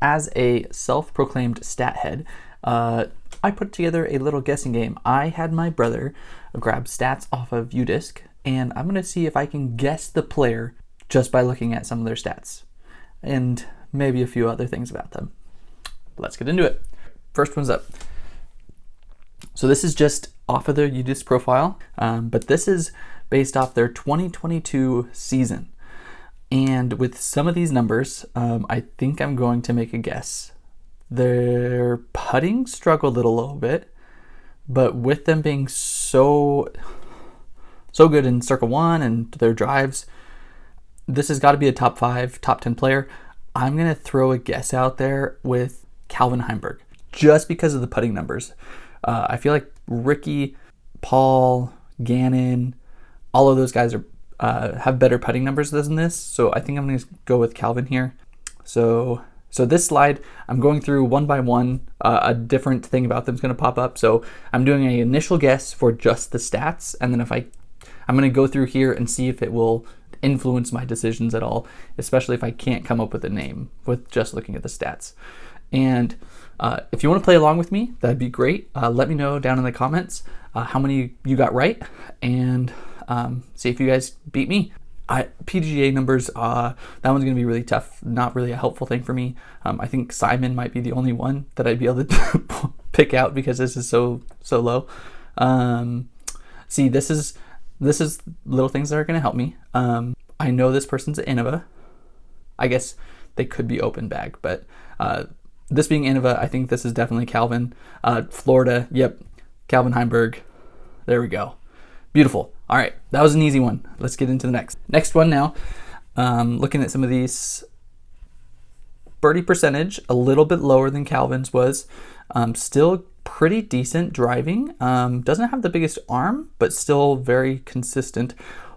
as a self-proclaimed stat head, I put together a little guessing game. I had my brother grab stats off of UDisc, and I'm going to see if I can guess the player just by looking at some of their stats and maybe a few other things about them. Let's get into it. First one's up. So this is just off of their UDisc profile, but this is based off their 2022 season. And with some of these numbers, I think I'm going to make a guess. Their putting struggled a little bit, but with them being so good in circle one and their drives, this has got to be a top 5, top 10 player. I'm going to throw a guess out there with Calvin Heimberg, just because of the putting numbers. I feel like Ricky, Paul, Gannon, all of those guys are have better putting numbers than this, so I think I'm going to go with Calvin here. So this slide, I'm going through one by one. A different thing about them is going to pop up. So I'm doing an initial guess for just the stats, and then I'm going to go through here and see if it will influence my decisions at all, especially if I can't come up with a name with just looking at the stats. And if you want to play along with me, that'd be great. Let me know down in the comments how many you got right, and see if you guys beat me. PGA numbers, that one's going to be really tough. Not really a helpful thing for me. I think Simon might be the only one that I'd be able to pick out because this is so low. See, this is little things that are going to help me. I know this person's at Innova. I guess they could be open bag, but this being Innova, I think this is definitely Calvin. Florida, yep, Calvin Heimberg. There we go. Beautiful. All right, that was an easy one. Let's get into the next one now. Looking at some of these, birdie percentage, a little bit lower than Calvin's was. Still pretty decent driving. Doesn't have the biggest arm, but still very consistent.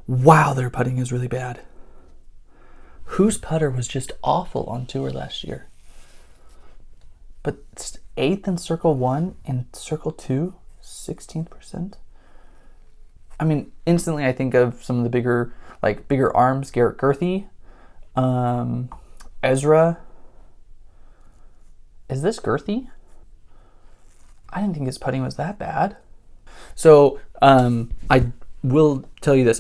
Wow, their putting is really bad. Whose putter was just awful on tour last year? But 8th in circle 1 and circle 2, 16%. I mean, instantly I think of some of the bigger arms. Garrett Gurthie, Ezra. Is this Gurthie? I didn't think his putting was that bad. So I will tell you this.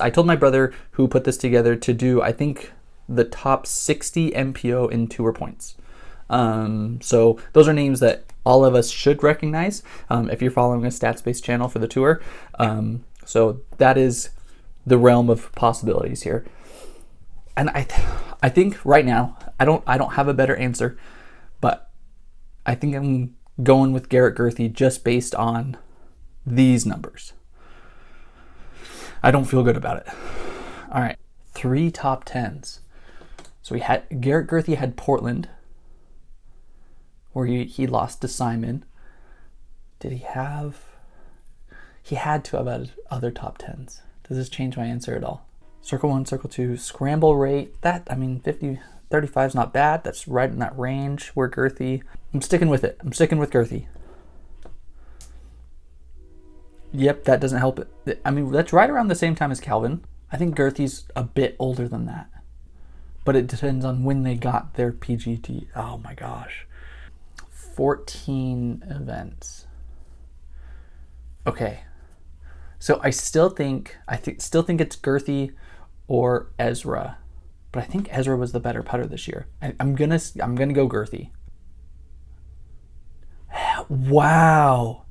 I told my brother who put this together to do, I think, the top 60 MPO in tour points. So those are names that all of us should recognize if you're following a stats-based channel for the tour. So that is the realm of possibilities here. And I think right now I don't have a better answer, but I think I'm going with Garrett Gurthie just based on these numbers. I don't feel good about it. All right, 3 top 10s. So we had Garrett Gurthie had Portland, where he lost to Simon. Did he have? He had to have had other top 10s. Does this change my answer at all? Circle 1, circle 2, scramble rate. 35 is not bad. That's right in that range where Gurthie. I'm sticking with it. I'm sticking with Gurthie. Yep, that doesn't help it. I mean, that's right around the same time as Calvin. I think Gurthie's a bit older than that. But it depends on when they got their PGT. Oh my gosh. 14 events. Okay. So I still think it's Gurthie or Ezra. But I think Ezra was the better putter this year. I'm gonna go Gurthie. Wow.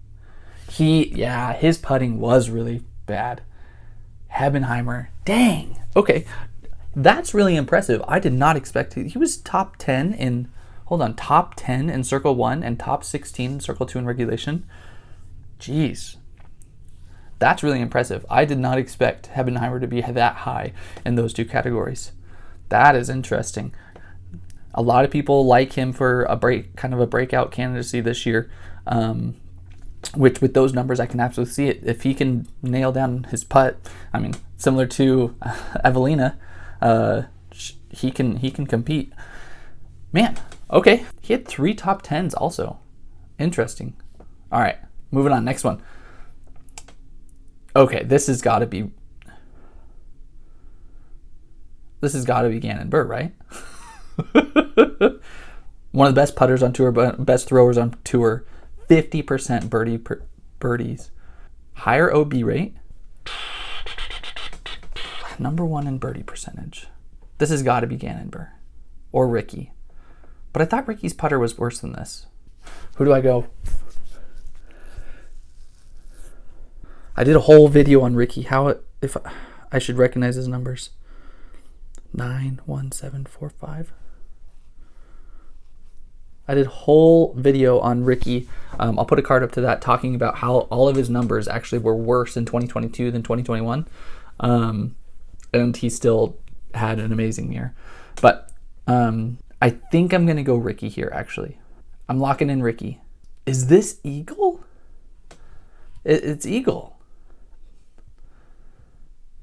His putting was really bad. Hebenheimer. Dang. Okay. That's really impressive. I did not expect he was top 10 in circle 1 and top 16 in circle 2 in regulation. Jeez. That's really impressive. I did not expect Hebenheimer to be that high in those two categories. That is interesting. A lot of people like him for a breakout candidacy this year. Which with those numbers, I can absolutely see it. If he can nail down his putt, I mean, similar to Evelina, he can compete. Man, okay. He had 3 top 10s also. Interesting. All right, moving on. Next one. Okay, this has got to be Gannon Burr, right? One of the best putters on tour, but best throwers on tour. 50% birdies. Higher OB rate. Number 1 in birdie percentage. This has got to be Gannon or Ricky. But I thought Ricky's putter was worse than this. Who do I go? I did a whole video on Ricky. If I should recognize his numbers. 91745. I did a whole video on Ricky. I'll put a card up to that talking about how all of his numbers actually were worse in 2022 than 2021. And he still had an amazing year. But I think I'm going to go Ricky here, actually. I'm locking in Ricky. Is this Eagle? It's Eagle.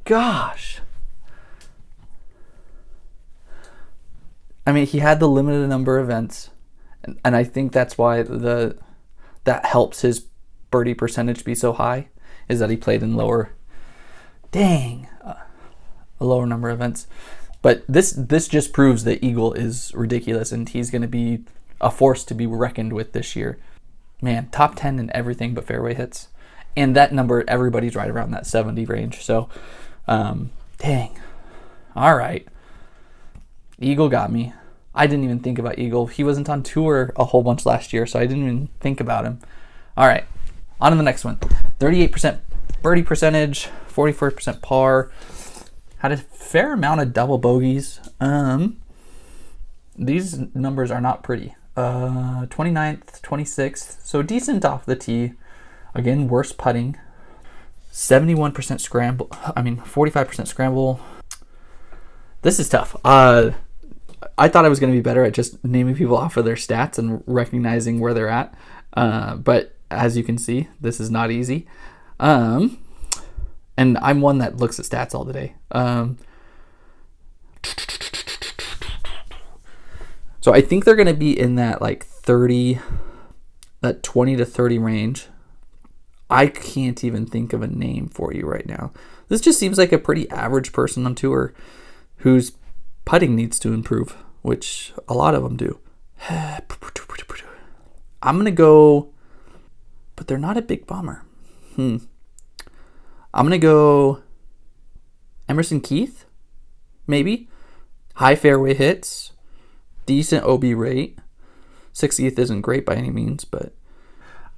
Gosh. I mean, he had the limited number of events. And I think that's why that helps his birdie percentage be so high, is that he played in a lower number of events. But this just proves that Eagle is ridiculous, and he's going to be a force to be reckoned with this year. Man, top 10 in everything but fairway hits. And that number, everybody's right around that 70 range. So, dang. All right. Eagle got me. I didn't even think about Eagle. He wasn't on tour a whole bunch last year, so I didn't even think about him. All right, on to the next one. 38% birdie percentage, 44% par. Had a fair amount of double bogeys. These numbers are not pretty. 29th, 26th, so decent off the tee. Again, worse putting. 71% scramble. 45% scramble. This is tough. I thought I was going to be better at just naming people off of their stats and recognizing where they're at. But as you can see, this is not easy. And I'm one that looks at stats all the day. So I think they're going to be in that like 30, that 20 to 30 range. I can't even think of a name for you right now. This just seems like a pretty average person on tour whose putting needs to improve, which a lot of them do. I'm going to go, but they're not a big bomber. I'm going to go Emerson Keith, maybe. High fairway hits, decent OB rate. 60th isn't great by any means, but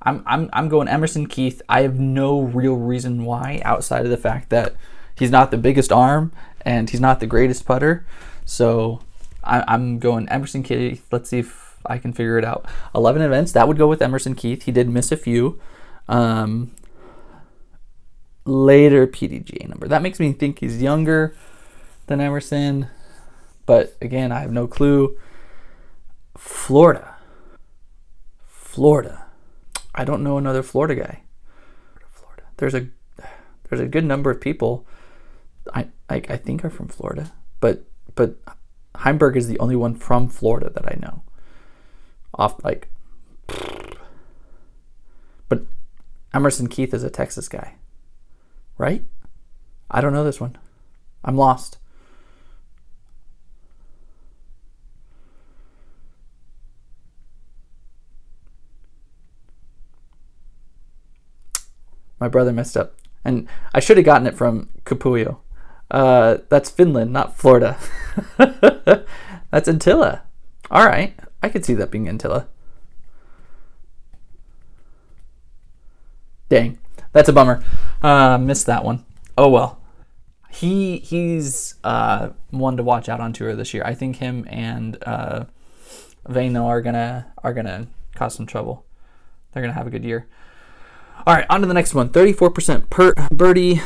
I'm going Emerson Keith. I have no real reason why outside of the fact that he's not the biggest arm and he's not the greatest putter. So I'm going Emerson Keith. Let's see if I can figure it out. 11 events, that would go with Emerson Keith. He did miss a few. Later PDGA number. That makes me think he's younger than Emerson. But again, I have no clue. Florida. I don't know another Florida guy. There's a good number of people I think are from Florida, but Heimberg is the only one from Florida that I know. But Emerson Keith is a Texas guy, right? I don't know this one. I'm lost. My brother messed up. And I should have gotten it from Kupuyo. That's Finland, not Florida. That's Antilla. All right. I could see that being Antilla. Dang. That's a bummer. Missed that one. Oh, well. He's one to watch out on tour this year. I think him and Vaino are gonna cause some trouble. They're gonna have a good year. All right, on to the next one. 34% per birdie.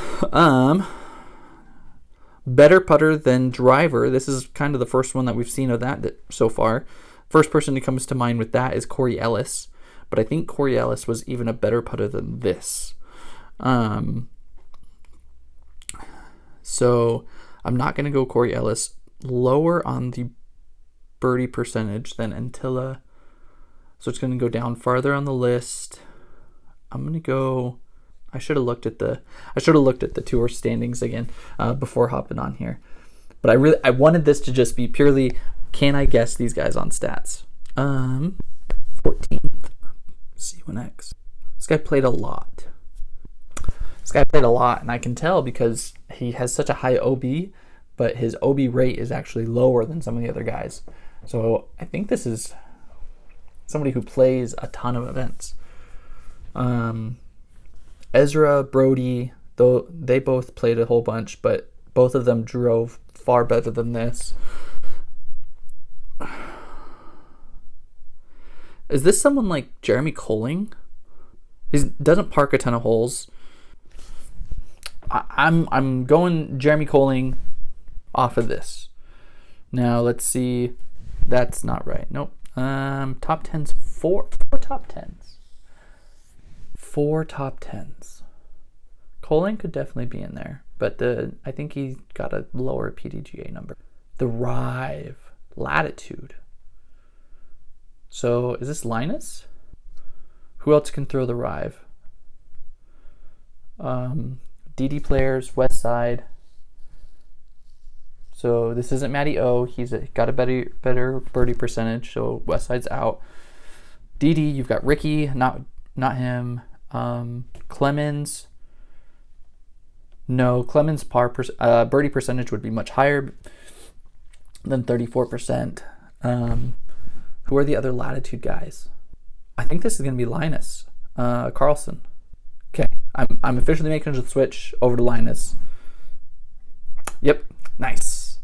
Better putter than driver. This is kind of the first one that we've seen of that so far. First person that comes to mind with that is Corey Ellis. But I think Corey Ellis was even a better putter than this. So I'm not going to go Corey Ellis. Lower on the birdie percentage than Antilla. So it's going to go down farther on the list. I'm going to go... I should have looked at the tour standings again before hopping on here. But I wanted this to just be purely, can I guess these guys on stats? 14th. C1X. This guy played a lot. And I can tell because he has such a high OB, but his OB rate is actually lower than some of the other guys. So I think this is somebody who plays a ton of events. Ezra, Brody, though they both played a whole bunch, but both of them drove far better than this. Is this someone like Jeremy Colling? He doesn't park a ton of holes. I'm going Jeremy Colling off of this. Now let's see. That's not right. Nope. Top 10s. Four top 10s. 4 top 10s. Colling could definitely be in there, but I think he got a lower PDGA number. The Rive. Latitude. So is this Linus? Who else can throw the Rive? DD players, West Side. So this isn't Matty O. He's got a better birdie percentage, so West Side's out. DD, you've got Ricky, not him. Clemens. No, Clemens' birdie percentage would be much higher than 34%. Who are the other Latitude guys? I think this is going to be Linus Carlson. Okay, I'm officially making the switch over to Linus. Yep, nice.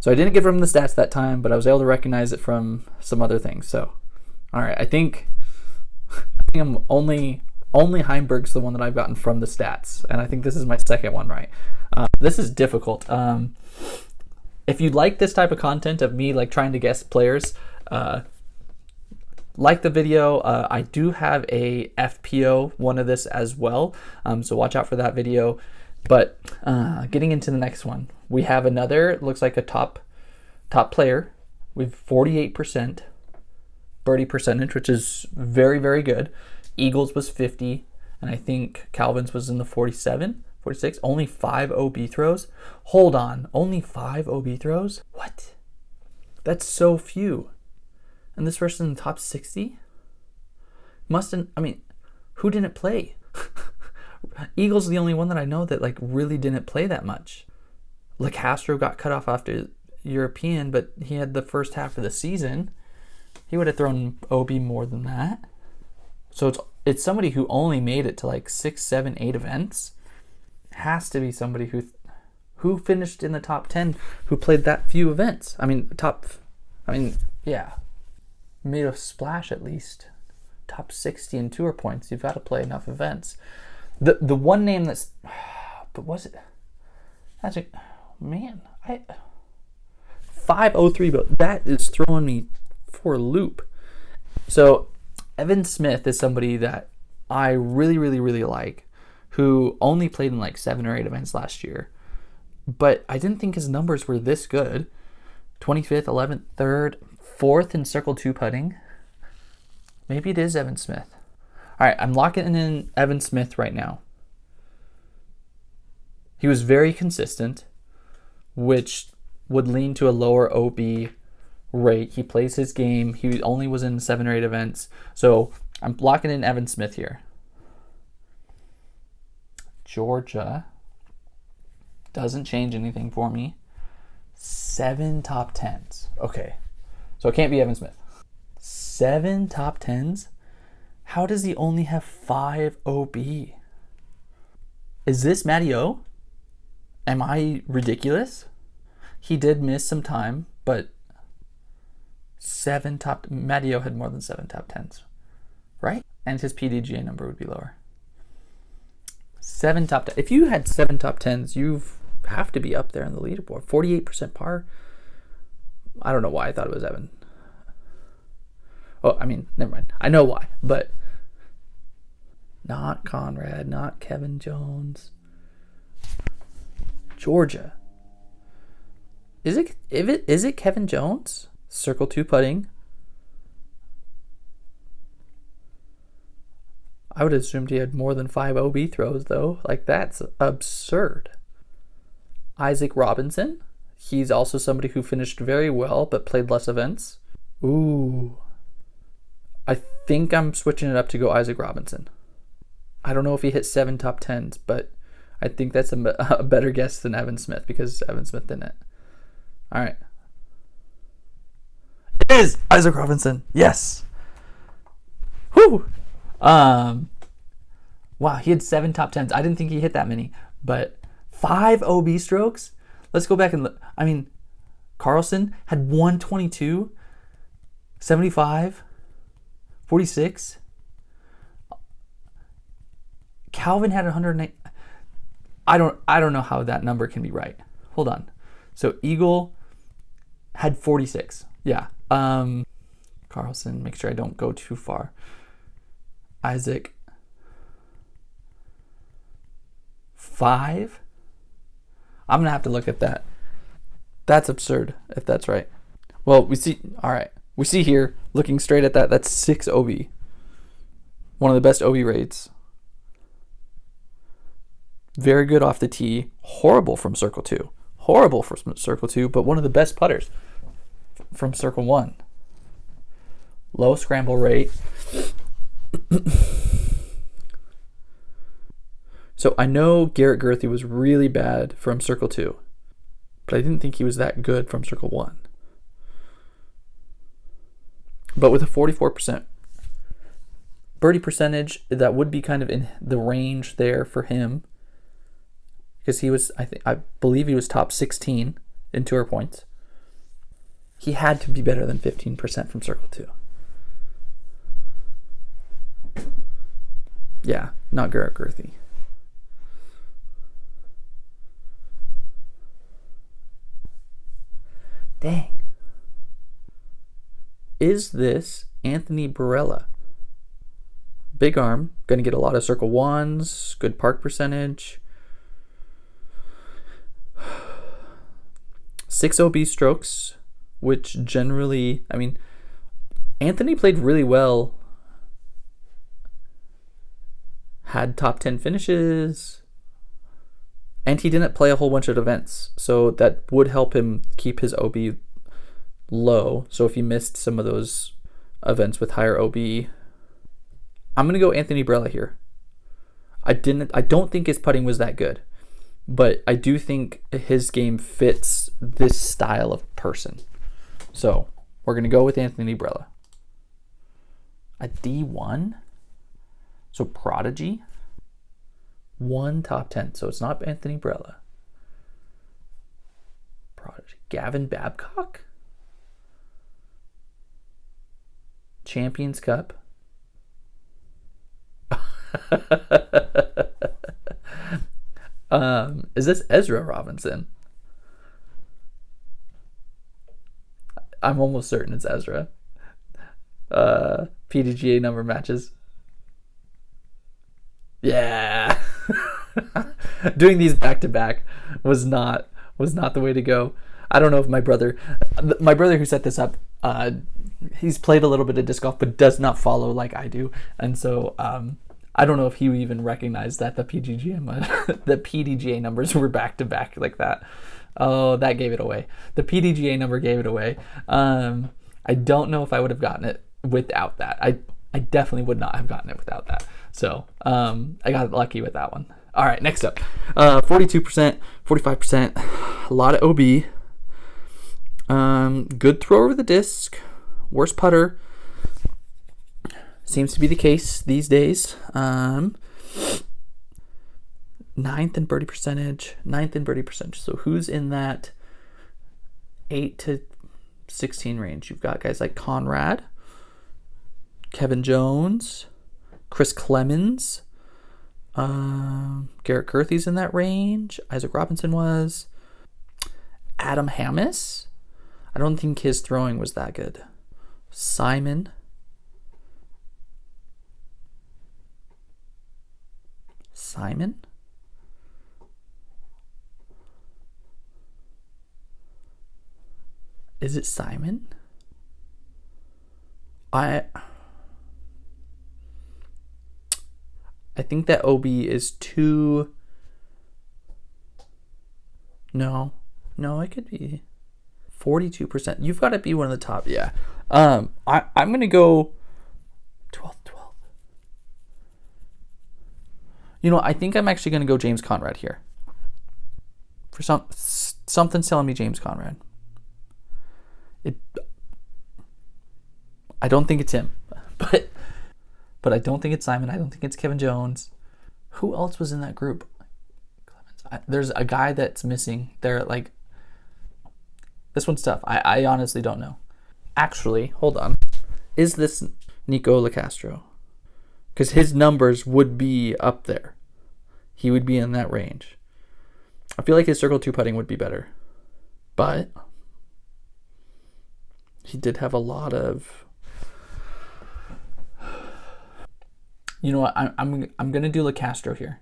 So I didn't give him the stats that time, but I was able to recognize it from some other things. So, all right, I think I'm only Heimberg's the one that I've gotten from the stats, and I think this is my second one right. This is difficult. If you like this type of content of me like trying to guess players, like the video. I do have a FPO one of this as well, so watch out for that video. But getting into the next one, we have another, looks like a top player with 48% birdie percentage, which is very, very good. Eagles was 50, and I think Calvin's was in the 47, 46. Only 5 OB throws. Hold on, only 5 OB throws? What? That's so few. And this person in the top 60? Who didn't play? Eagles is the only one that I know that like really didn't play that much. LeCastro got cut off after European, but he had the first half of the season. He would have thrown OB more than that. So it's somebody who only made it to like 6, 7, 8 events. Has to be somebody who finished in the top 10, who played that few events. Yeah. Made a splash at least. Top 60 in tour points. You've got to play enough events. The one name that's, but was it? That's a man. 503, but that is throwing me for a loop. So Evan Smith is somebody that I really, really, really like, who only played in like 7 or 8 events last year, but I didn't think his numbers were this good. 25th, 11th, 3rd, 4th in Circle 2 putting. Maybe it is Evan Smith. All right, I'm locking in Evan Smith right now. He was very consistent, which would lean to a lower OB rate. He plays his game. He only was in 7 or 8 events. So I'm locking in Evan Smith here. Georgia doesn't change anything for me. 7 top 10s. Okay. So it can't be Evan Smith. 7 top 10s? How does he only have 5 OB? Is this Matty O? Am I ridiculous? He did miss some time, but 7 top... Matty O had more than 7 top 10s, right? And his PDGA number would be lower. 7 top 10. If you had 7 top 10s, you have to be up there on the leaderboard. 48% par. I don't know why I thought it was Evan. Oh, never mind. I know why, but not Conrad, not Kevin Jones. Georgia. Is it Kevin Jones? Circle 2 putting. I would have assumed he had more than 5 OB throws, though. Like, that's absurd. Isaac Robinson. He's also somebody who finished very well, but played less events. Ooh. I think I'm switching it up to go Isaac Robinson. I don't know if he hit 7 top 10s, but I think that's a better guess than Evan Smith because Evan Smith didn't. All right. It is Isaac Robinson. Yes. Whew. Wow, he had 7 top 10s. I didn't think he hit that many, but 5 OB strokes. Let's go back and look. I mean, Carlson had 122, 75, 46. Calvin had 108. I don't know how that number can be right. Hold on. So Eagle had 46. Yeah. Carlson, make sure I don't go too far. Isaac 5. I'm gonna have to look at that. That's absurd if that's right. Well, we see. All right, we see here looking straight at that. That's 6 OB. One of the best OB rates. Very good off the tee. Horrible from circle 2. Horrible from circle 2, but one of the best putters from circle 1. Low scramble rate. So I know Garrett Gurthie was really bad from circle 2, but I didn't think he was that good from circle 1. But with a 44% birdie percentage, that would be kind of in the range there for him. Because he was, I believe he was top 16 in tour points. He had to be better than 15% from circle 2. Yeah, not Garrett Gurthie. Dang. Is this Anthony Barella? Big arm, going to get a lot of circle 1s, good park percentage. 6 OB strokes, which generally, I mean, Anthony played really well. Had top 10 finishes. And he didn't play a whole bunch of events. So that would help him keep his OB low. So if he missed some of those events with higher OB, I'm going to go Anthony Barella here. I don't think his putting was that good. But I do think his game fits this style of person. So we're going to go with Anthony Barella. A D1? So Prodigy? 1 top 10. So it's not Anthony Barella. Prodigy. Gavin Babcock? Champions Cup? Is this Ezra Robinson? I'm almost certain it's Ezra. PDGA number matches. Yeah. Doing these back to back was not the way to go. I don't know if my brother who set this up, he's played a little bit of disc golf but does not follow like I do, and so I don't know if he even recognized that the PDGA numbers were back to back like that. Oh, that gave it away. The PDGA number gave it away. I don't know if I would have gotten it without that. I definitely would not have gotten it without that. So I got lucky with that one. All right, next up, 42%, 45%, a lot of OB. Good throw over the disc, worst putter. Seems to be the case these days. 9th in birdie percentage. So who's in that 8 to 16 range? You've got guys like Conrad, Kevin Jones, Chris Clemens, Garrett Gurthie's in that range. Isaac Robinson was. Adam Hammis. I don't think his throwing was that good. Simon. Is it Simon? I think that OB is too... No, it could be 42%. You've got to be one of the top. Yeah, I'm gonna go 12, 12. You know, I think I'm actually gonna go James Conrad here. For something's telling me James Conrad. I don't think it's him, but I don't think it's Simon. I don't think it's Kevin Jones. Who else was in that group? There's a guy that's missing. They're like, this one's tough. I honestly don't know. Actually, hold on. Is this Nico LaCastro? Because his numbers would be up there. He would be in that range. I feel like his circle 2 putting would be better. But he did have a lot of... You know what? I'm going to do LaCastro here.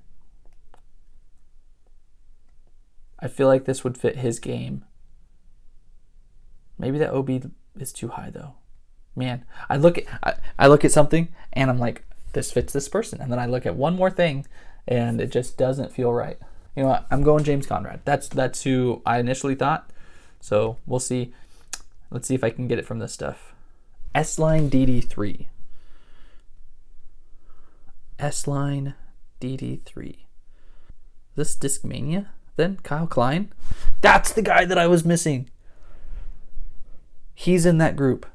I feel like this would fit his game. Maybe the OB is too high though. Man, I look at something and I'm like, this fits this person. And then I look at one more thing and it just doesn't feel right. You know what? I'm going James Conrad. That's who I initially thought. So we'll see. Let's see if I can get it from this stuff. S-Line DD3. S-Line DD3. Is this Discmania then? Kyle Klein? That's the guy that I was missing. He's in that group.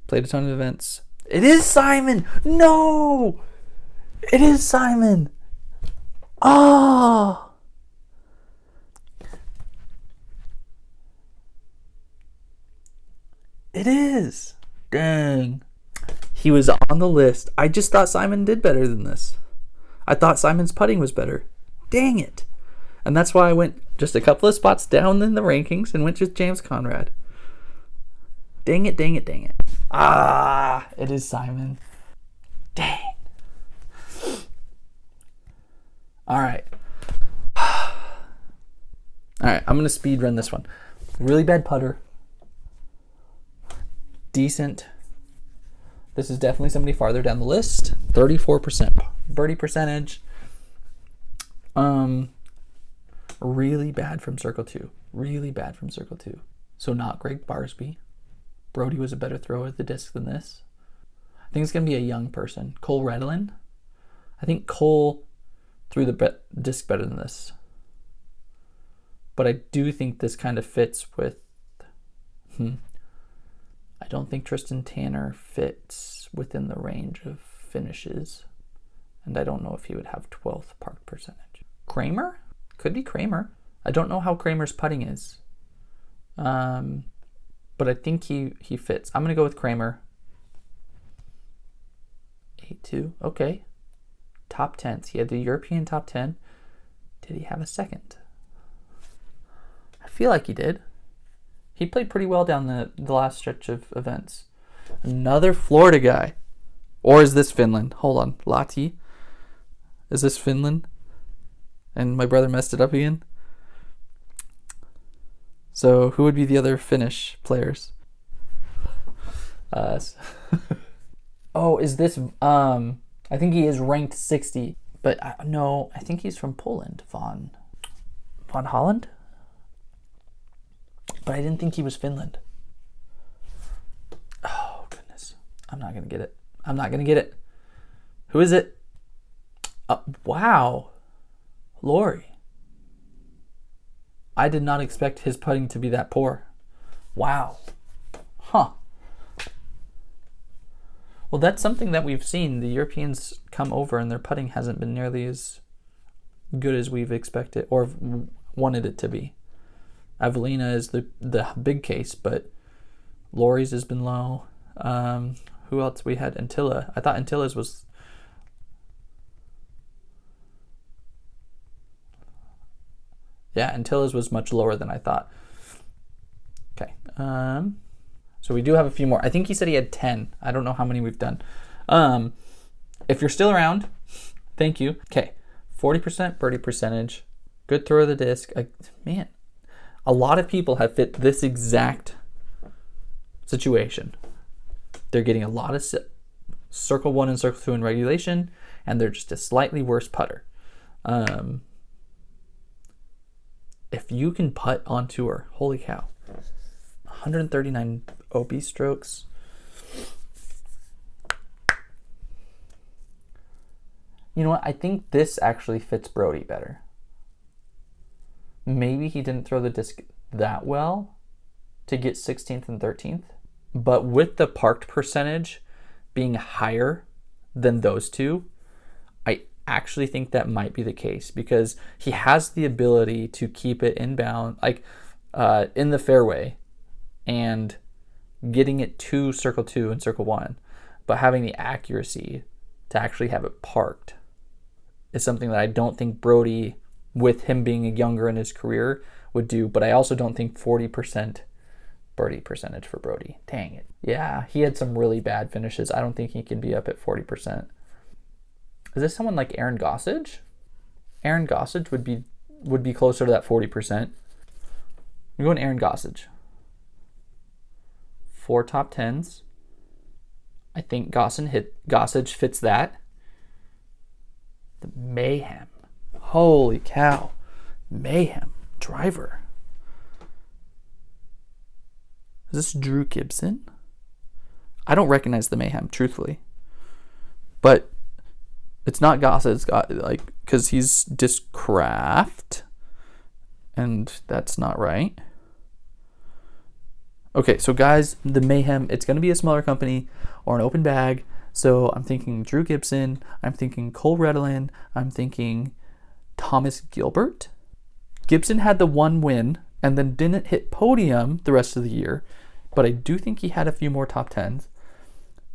Played a ton of events. It is Simon! No! It is Simon! Oh! It is. Dang. He was on the list. I just thought Simon did better than this. I thought Simon's putting was better. Dang it. And that's why I went just a couple of spots down in the rankings and went with James Conrad. Dang it, dang it, dang it. Ah, it is Simon. Dang. All right. All right, I'm going to speed run this one. Really bad putter. Decent. This is definitely somebody farther down the list. 34% birdie percentage. Really bad from circle 2. Really bad from circle 2. So not Greg Barsby. Brody was a better thrower of the disc than this. I think it's going to be a young person. Cole Redlin. I think Cole threw the disc better than this. But I do think this kind of fits with... I don't think Tristan Tanner fits within the range of finishes. And I don't know if he would have 12th park percentage. Kramer? Could be Kramer. I don't know how Kramer's putting is. But I think he fits. I'm going to go with Kramer. 8-2. Okay. Top 10s. He had the European top 10. Did he have a second? I feel like he did. He played pretty well down the last stretch of events. Another Florida guy. Or is this Finland? Hold on. Lati. Is this Finland? And my brother messed it up again. So who would be the other Finnish players? Oh, is this... I think he is ranked 60. But no, I think he's from Poland. Von Holland? But I didn't think he was Finland. Oh, goodness. I'm not going to get it. I'm not going to get it. Who is it? Wow. Laurie. I did not expect his putting to be that poor. Wow. Huh. Well, that's something that we've seen. The Europeans come over and their putting hasn't been nearly as good as we've expected or wanted it to be. Avelina is the big case, but Laurie's has been low. Who else we had? Antilla. I thought Antilla's was... Yeah, Antilla's was much lower than I thought. Okay. So we do have a few more. I think he said he had 10. I don't know how many we've done. If you're still around, thank you. Okay. 40% birdie percentage. Good throw of the disc. Man, a lot of people have fit this exact situation. They're getting a lot of circle 1 and circle 2 in regulation, and they're just a slightly worse putter. If you can putt on tour, holy cow. 139 OB strokes. You know what? I think this actually fits Brody better. Maybe he didn't throw the disc that well to get 16th and 13th. But with the parked percentage being higher than those two, I actually think that might be the case because he has the ability to keep it inbound, like in the fairway and getting it to circle 2 and circle 1, but having the accuracy to actually have it parked is something that I don't think Brody, with him being younger in his career, would do. But I also don't think 40% birdie percentage for Brody. Dang it. Yeah, he had some really bad finishes. I don't think he can be up at 40%. Is this someone like Aaron Gossage? Aaron Gossage would be closer to that 40%. You're going Aaron Gossage. 4 top 10s. I think Gossage fits that. The Mayhem. Holy cow. Mayhem. Driver. Is this Drew Gibson? I don't recognize the Mayhem, truthfully. But it's not Gossage, because he's Discraft. And that's not right. Okay, so guys, the Mayhem, it's going to be a smaller company or an open bag. So I'm thinking Drew Gibson. I'm thinking Cole Redland. I'm thinking Thomas Gilbert. Gibson had the one win and then didn't hit podium the rest of the year. But I do think he had a few more top 10s.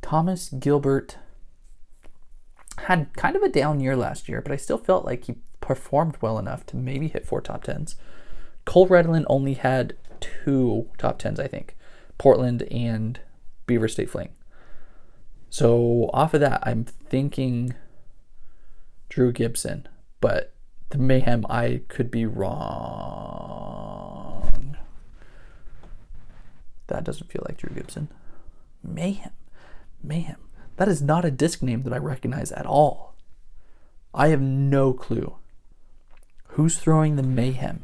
Thomas Gilbert had kind of a down year last year, but I still felt like he performed well enough to maybe hit 4 top 10s. Cole Redland only had 2 top 10s, I think. Portland and Beaver State Fling. So off of that, I'm thinking Drew Gibson. But the Mayhem, I could be wrong. That doesn't feel like Drew Gibson. Mayhem. That is not a disc name that I recognize at all. I have no clue. Who's throwing the Mayhem?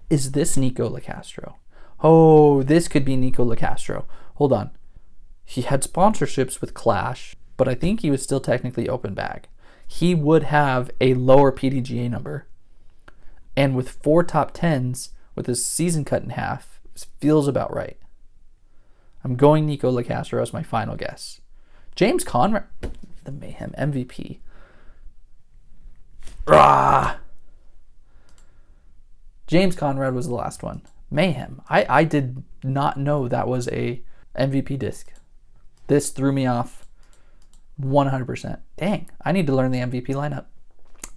Is this Nico LaCastro? Oh, this could be Nico LaCastro. Hold on. He had sponsorships with Clash, but I think he was still technically open bag. He would have a lower PDGA number. And with 4 top 10s, with his season cut in half, it feels about right. I'm going Nico LaCastro as my final guess. James Conrad, the Mayhem MVP. Rah! James Conrad was the last one. Mayhem. I did not know that was a MVP disc. This threw me off 100%. Dang, I need to learn the MVP lineup.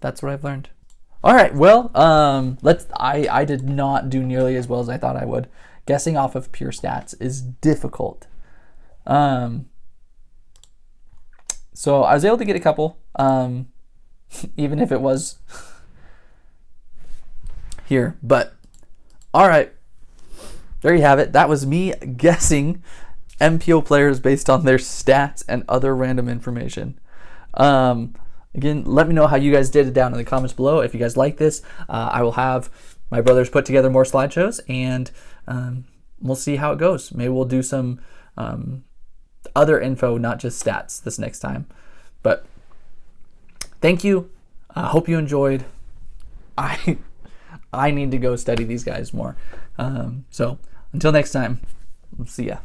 That's what I've learned. All right, well, I did not do nearly as well as I thought I would. Guessing off of pure stats is difficult. So I was able to get a couple, even if it was here. But all right, there you have it. That was me guessing MPO players based on their stats and other random information. Again, let me know how you guys did it down in the comments below. If you guys like this, I will have my brothers put together more slideshows, and we'll see how it goes. Maybe we'll do some other info, not just stats, this next time. But thank you. I hope you enjoyed. I need to go study these guys more. So until next time, see ya.